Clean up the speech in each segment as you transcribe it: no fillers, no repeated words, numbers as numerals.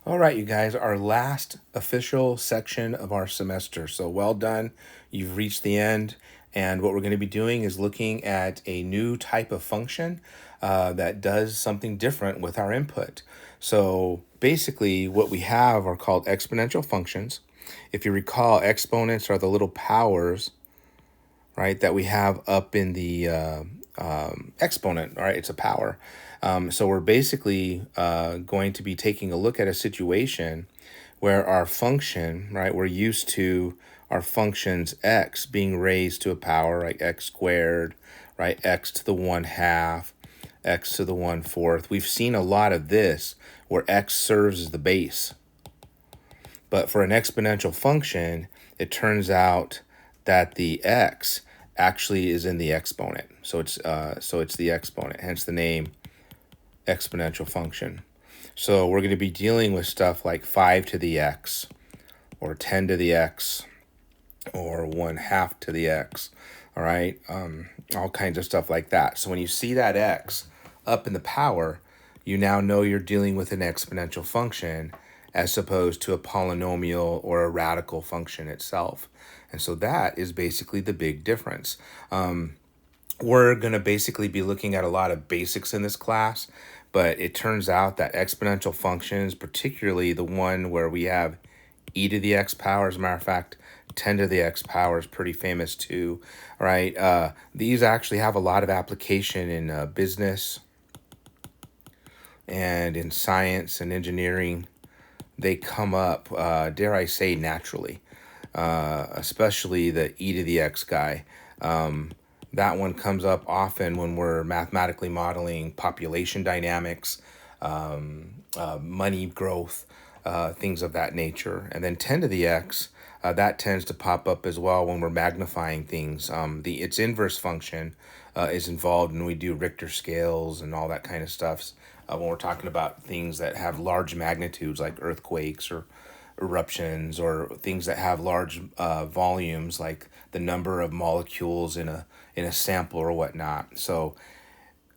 All right, you guys, our last official section of our semester. So well done. You've reached the end. And what we're going to be doing is looking at a new type of function that does something different with our input. So basically what we have are called exponential functions. If you recall, exponents are the little powers, right, that we have up in the exponent, right? It's a power. So we're basically going to be taking a look at a situation where our function, right, we're used to our function's x being raised to a power, like x squared, right, x to the 1/2, x to the 1/4. We've seen a lot of this where x serves as the base. But for an exponential function, it turns out that the x actually is in the exponent. So it's the exponent, hence the name exponential function. So we're going to be dealing with stuff like 5 to the x, or 10 to the x, or 1/2 to the x, all right? All kinds of stuff like that. So when you see that x up in the power, you now know you're dealing with an exponential function as opposed to a polynomial or a radical function itself. And so that is basically the big difference. We're going to basically be looking at a lot of basics in this class, but it turns out that exponential functions, particularly the one where we have e to the x power, as a matter of fact, 10 to the x power is pretty famous too, right? These actually have a lot of application in business and in science and engineering. They come up, dare I say, naturally, especially the e to the x guy. That one comes up often when we're mathematically modeling population dynamics, money growth, things of that nature. And then 10 to the x, that tends to pop up as well when we're magnifying things. Its inverse function is involved when we do Richter scales and all that kind of stuff. When we're talking about things that have large magnitudes like earthquakes or eruptions, or things that have large volumes like the number of molecules in a sample or whatnot. So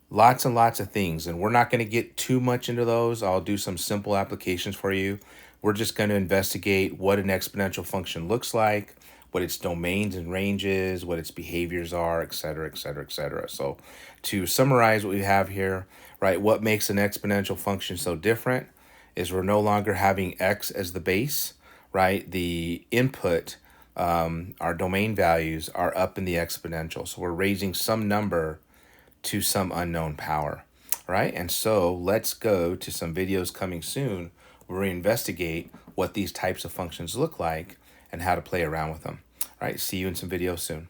lots and lots of things, and we're not going to get too much into those. I'll do some simple applications for you. We're just going to investigate what an exponential function looks like, what its domains and ranges, what its behaviors are, et cetera, et cetera, et cetera. So to summarize what we have here, right, what makes an exponential function so different is we're no longer having x as the base, right? The input, our domain values are up in the exponential. So we're raising some number to some unknown power, right? And so let's go to some videos coming soon where we investigate what these types of functions look like and how to play around with them. All right, see you in some videos soon.